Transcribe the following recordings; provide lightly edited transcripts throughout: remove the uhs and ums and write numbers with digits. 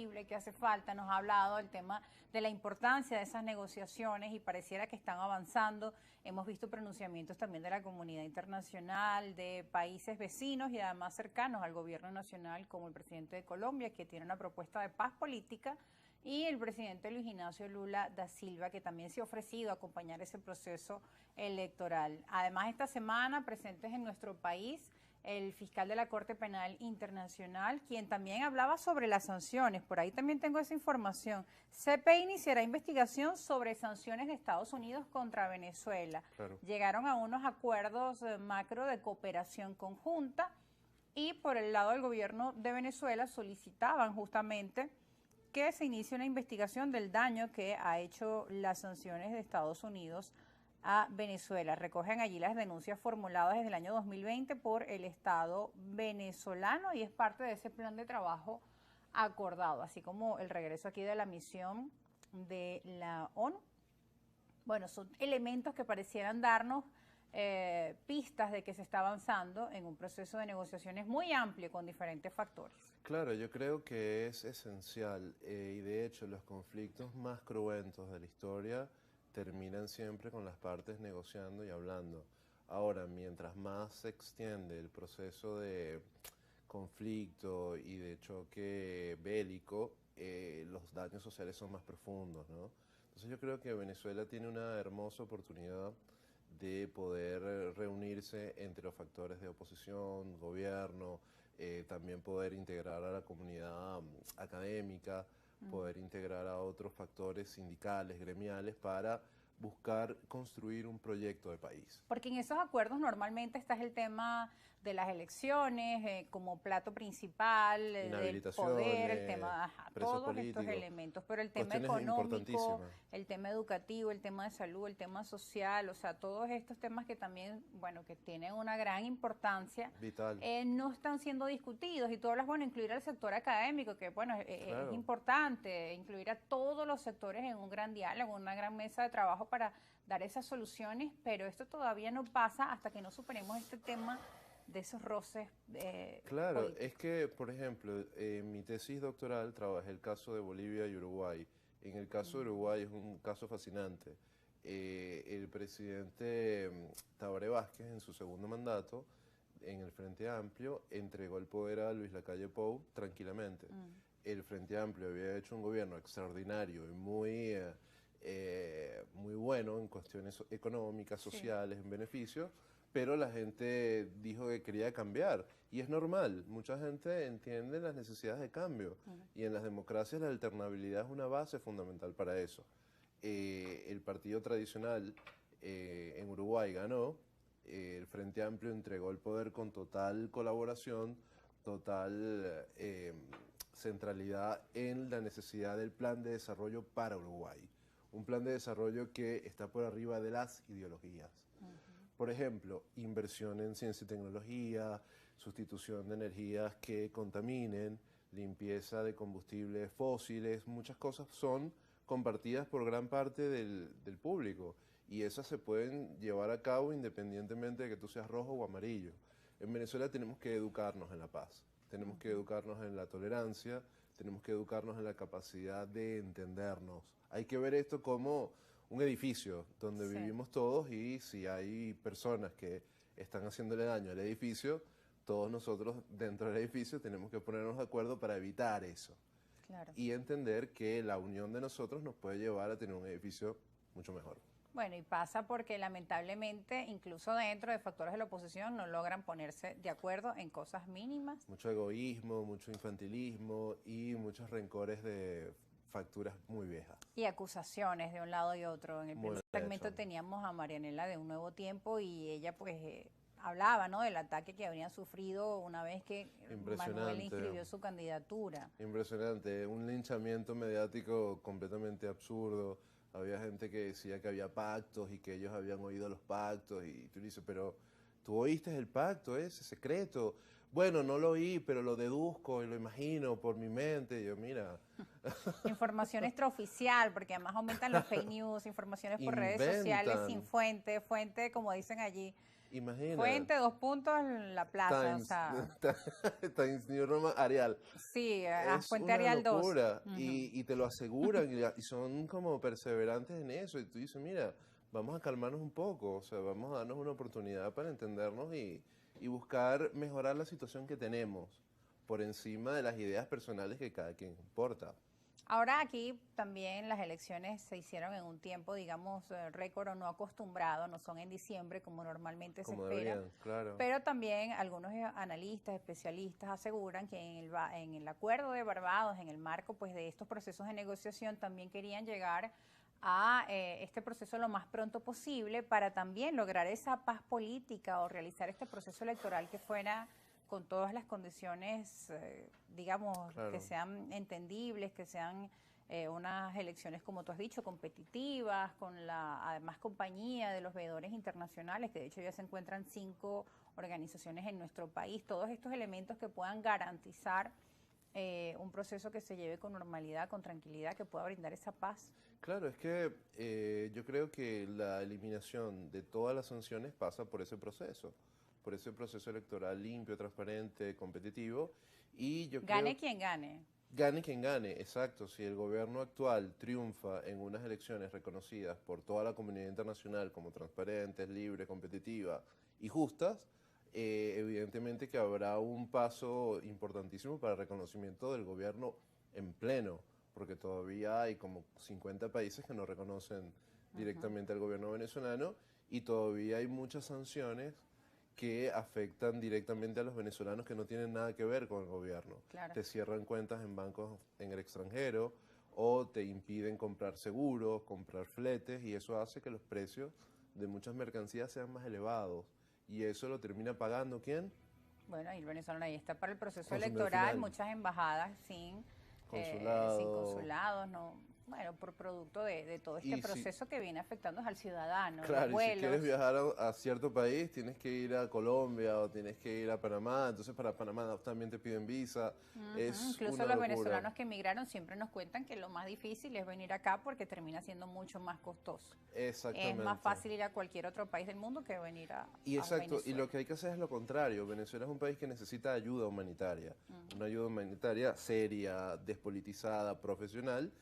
posible, que hace falta, nos ha hablado del tema de la importancia de esas negociaciones y pareciera que están avanzando. Hemos visto pronunciamientos también de la comunidad internacional, de países vecinos y además cercanos al gobierno nacional, como el presidente de Colombia, que tiene una propuesta de paz política, y el presidente Luis Ignacio Lula da Silva, que también se ha ofrecido a acompañar ese proceso electoral. Además, esta semana presentes en nuestro país el fiscal de la Corte Penal Internacional, quien también hablaba sobre las sanciones. Por ahí también tengo esa información. CPI iniciará investigación sobre sanciones de Estados Unidos contra Venezuela. Claro. Llegaron a unos acuerdos macro de cooperación conjunta y por el lado del gobierno de Venezuela solicitaban justamente que se inicie una investigación del daño que ha hecho las sanciones de Estados Unidos a Venezuela. Recogen allí las denuncias formuladas desde el año 2020 por el Estado venezolano y es parte de ese plan de trabajo acordado, así como el regreso aquí de la misión de la ONU. Bueno, son elementos que parecieran darnos pistas de que se está avanzando en un proceso de negociaciones muy amplio con diferentes factores. Claro, yo creo que es esencial y de hecho los conflictos más cruentos de la historia terminan siempre con las partes negociando y hablando. Ahora, mientras más se extiende el proceso de conflicto y de choque bélico, los daños sociales son más profundos, ¿no? Entonces yo creo que Venezuela tiene una hermosa oportunidad de poder reunirse entre los factores de oposición, gobierno, también poder integrar a la comunidad académica, poder integrar a otros factores sindicales, gremiales, para buscar construir un proyecto de país. Porque en esos acuerdos normalmente está el tema de las elecciones como plato principal, del poder, el tema, todos estos elementos, pero el tema económico, el tema educativo, el tema de salud, el tema social, o sea, todos estos temas que también, bueno, que tienen una gran importancia, vital, no están siendo discutidos. Y tú hablas, bueno, incluir al sector académico, que bueno, claro, es importante, incluir a todos los sectores en un gran diálogo, una gran mesa de trabajo para dar esas soluciones, pero esto todavía no pasa hasta que no superemos este tema de esos roces claro, políticos. es que, por ejemplo, en mi tesis doctoral trabajé el caso de Bolivia y Uruguay. En el caso de Uruguay es un caso fascinante. El presidente Tabaré Vázquez, en su segundo mandato, en el Frente Amplio, entregó el poder a Luis Lacalle Pou tranquilamente. El Frente Amplio había hecho un gobierno extraordinario y muy bueno en cuestiones económicas, sociales, en beneficios, pero la gente dijo que quería cambiar y es normal, mucha gente entiende las necesidades de cambio y en las democracias la alternabilidad es una base fundamental para eso. El partido tradicional en Uruguay ganó, el Frente Amplio entregó el poder con total colaboración, total centralidad en la necesidad del plan de desarrollo para Uruguay. Un plan de desarrollo que está por arriba de las ideologías. Por ejemplo, inversión en ciencia y tecnología, sustitución de energías que contaminen, limpieza de combustibles fósiles, muchas cosas son compartidas por gran parte del público y esas se pueden llevar a cabo independientemente de que tú seas rojo o amarillo. En Venezuela tenemos que educarnos en la paz, tenemos que educarnos en la tolerancia, tenemos que educarnos en la capacidad de entendernos. Hay que ver esto como un edificio donde vivimos todos y si hay personas que están haciéndole daño al edificio, todos nosotros dentro del edificio tenemos que ponernos de acuerdo para evitar eso. Claro. Y entender que la unión de nosotros nos puede llevar a tener un edificio mucho mejor. Bueno, y pasa porque lamentablemente, incluso dentro de factores de la oposición, no logran ponerse de acuerdo en cosas mínimas. Mucho egoísmo, mucho infantilismo y muchos rencores de facturas muy viejas. Y acusaciones de un lado y otro. En el primer segmento teníamos a Marianela de Un Nuevo Tiempo y ella pues hablaba, ¿no?, del ataque que habrían sufrido una vez que Manuel inscribió su candidatura. Impresionante, un linchamiento mediático completamente absurdo. Había gente que decía que había pactos y que ellos habían oído los pactos y tú dices, pero ¿tú oíste el pacto ese secreto? Bueno, no lo oí, pero lo deduzco y lo imagino por mi mente. Y yo, mira, Información extraoficial, porque además aumentan los fake news, informaciones por redes sociales sin fuente, fuente como dicen allí. Imagina. Fuente, 2 puntos, en la plaza, Times, o sea. Times New Roman Arial. Sí, Es fuente una Arial 2. locura y te lo aseguran y son como perseverantes en eso y tú dices, mira, vamos a calmarnos un poco, o sea, vamos a darnos una oportunidad para entendernos y buscar mejorar la situación que tenemos por encima de las ideas personales que cada quien porta. Ahora aquí también las elecciones se hicieron en un tiempo, digamos, récord o no acostumbrado, no son en diciembre como normalmente Como se espera. deberían, claro. Pero también algunos analistas, especialistas aseguran que en el acuerdo de Barbados, en el marco pues de estos procesos de negociación, también querían llegar a este proceso lo más pronto posible para también lograr esa paz política o realizar este proceso electoral que fuera con todas las condiciones, digamos, Claro. que sean entendibles, que sean unas elecciones, como tú has dicho, competitivas, con la además compañía de los veedores internacionales, que de hecho ya se encuentran 5 organizaciones en nuestro país, todos estos elementos que puedan garantizar un proceso que se lleve con normalidad, con tranquilidad, que pueda brindar esa paz. Claro, es que yo creo que la eliminación de todas las sanciones pasa por ese proceso electoral limpio, transparente, competitivo, y yo Gane creo quien gane. gane quien gane, exacto. Si el gobierno actual triunfa en unas elecciones reconocidas por toda la comunidad internacional como transparentes, libres, competitivas y justas, evidentemente que habrá un paso importantísimo para el reconocimiento del gobierno en pleno, porque todavía hay como 50 países que no reconocen directamente al gobierno venezolano y todavía hay muchas sanciones que afectan directamente a los venezolanos que no tienen nada que ver con el gobierno. Claro. Te cierran cuentas en bancos en el extranjero o te impiden comprar seguros, comprar fletes y eso hace que los precios de muchas mercancías sean más elevados. Y eso lo termina pagando ¿quién? Bueno, y el venezolano ahí está para el proceso Consumidor electoral, final. muchas embajadas sin consulados, no, bueno, por producto de todo este proceso que viene afectando al ciudadano, claro, los vuelos. Y si quieres viajar a cierto país, tienes que ir a Colombia o tienes que ir a Panamá, entonces para Panamá también te piden visa. Es Incluso una los locura. venezolanos que emigraron siempre nos cuentan que lo más difícil es venir acá porque termina siendo mucho más costoso. Exactamente. Es más fácil ir a cualquier otro país del mundo que venir a exacto, Venezuela. Y lo que hay que hacer es lo contrario. Venezuela es un país que necesita ayuda humanitaria, una ayuda humanitaria seria, despolitizada, profesional,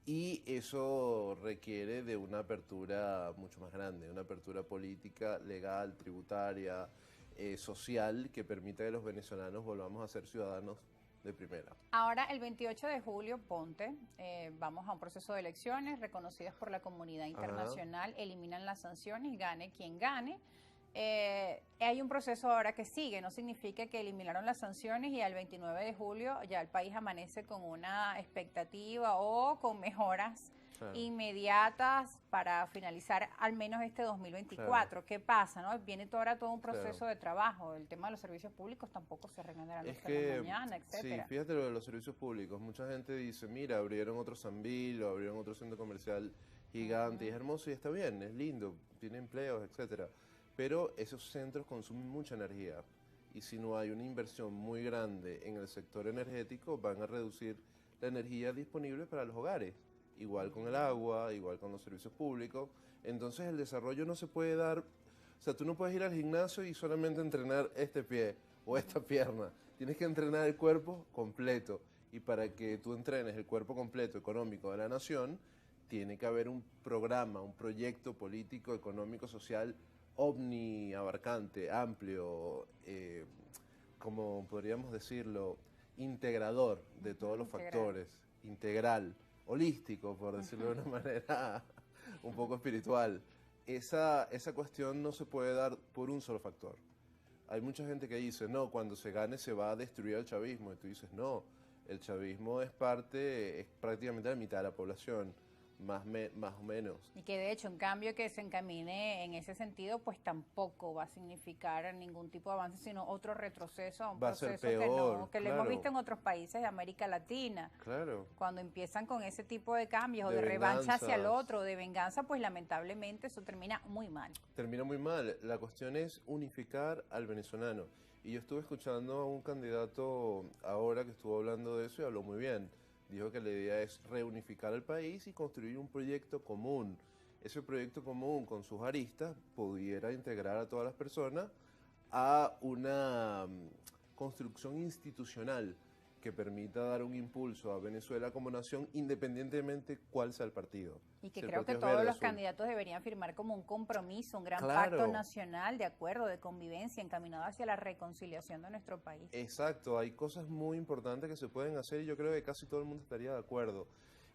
y eso requiere de una apertura mucho más grande, una apertura política, legal, tributaria, social, que permita que los venezolanos volvamos a ser ciudadanos de primera. Ahora, el 28 de julio, ponte, vamos a un proceso de elecciones reconocidas por la comunidad internacional, eliminan las sanciones, gane quien gane. Hay un proceso ahora que sigue, no significa que eliminaron las sanciones y al 29 de julio ya el país amanece con una expectativa o con mejoras inmediatas para finalizar al menos este 2024. ¿Qué pasa? ¿No? Viene ahora todo un proceso de trabajo. El tema de los servicios públicos tampoco se arregla de la noche a la mañana, etcétera. Sí, fíjate lo de los servicios públicos. Mucha gente dice, mira, abrieron otro Sambil o abrieron otro centro comercial gigante y es hermoso y está bien, es lindo, tiene empleos, etcétera. Pero esos centros consumen mucha energía y si no hay una inversión muy grande en el sector energético van a reducir la energía disponible para los hogares. Igual con el agua, igual con los servicios públicos. Entonces el desarrollo no se puede dar, o sea, tú no puedes ir al gimnasio y solamente entrenar este pie o esta pierna. Tienes que entrenar el cuerpo completo. Y para que tú entrenes el cuerpo completo económico de la nación, tiene que haber un programa, un proyecto político, económico, social omniabarcante, amplio, como podríamos decirlo, integrador de todos los factores, integral, holístico, por decirlo de una manera un poco espiritual. Esa cuestión no se puede dar por un solo factor. Hay mucha gente que dice, no, cuando se gane se va a destruir el chavismo. Y tú dices, no, el chavismo es prácticamente la mitad de la población. Más o menos. Y que de hecho, en cambio, que se encamine en ese sentido, pues tampoco va a significar ningún tipo de avance, sino otro retroceso a un proceso que lo hemos visto en otros países de América Latina. Claro. Cuando empiezan con ese tipo de cambios o de revancha hacia el otro, de venganza, pues lamentablemente eso termina muy mal. Termina muy mal. La cuestión es unificar al venezolano. Y yo estuve escuchando a un candidato ahora que estuvo hablando de eso y habló muy bien. Dijo que la idea es reunificar el país y construir un proyecto común. Ese proyecto común con sus aristas pudiera integrar a todas las personas a una construcción institucional que permita dar un impulso a Venezuela como nación independientemente cuál sea el partido. Y que Si el creo que partido es todos verde, los azul. candidatos deberían firmar como un compromiso, un gran Claro. pacto nacional de acuerdo, de convivencia, encaminado hacia la reconciliación de nuestro país. Exacto, hay cosas muy importantes que se pueden hacer y yo creo que casi todo el mundo estaría de acuerdo.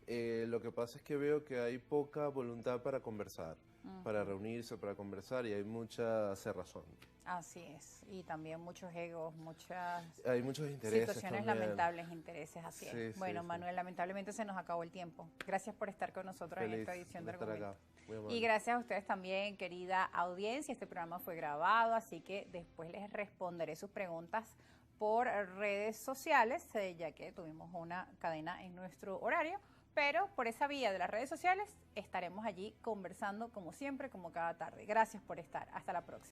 Lo que pasa es que veo que hay poca voluntad para conversar, para reunirse, para conversar y hay mucha cerrazón. Así es, y también muchos egos, muchas Hay muchos intereses situaciones también. lamentables, intereses, así Sí, es. sí, Bueno, sí. Manuel, lamentablemente se nos acabó el tiempo. Gracias por estar con nosotros en Feliz esta edición de estar acá. Argumento. Muy amable. Y gracias a ustedes también, querida audiencia. Este programa fue grabado, así que después les responderé sus preguntas por redes sociales, ya que tuvimos una cadena en nuestro horario. Pero por esa vía de las redes sociales estaremos allí conversando como siempre, como cada tarde. Gracias por estar. Hasta la próxima.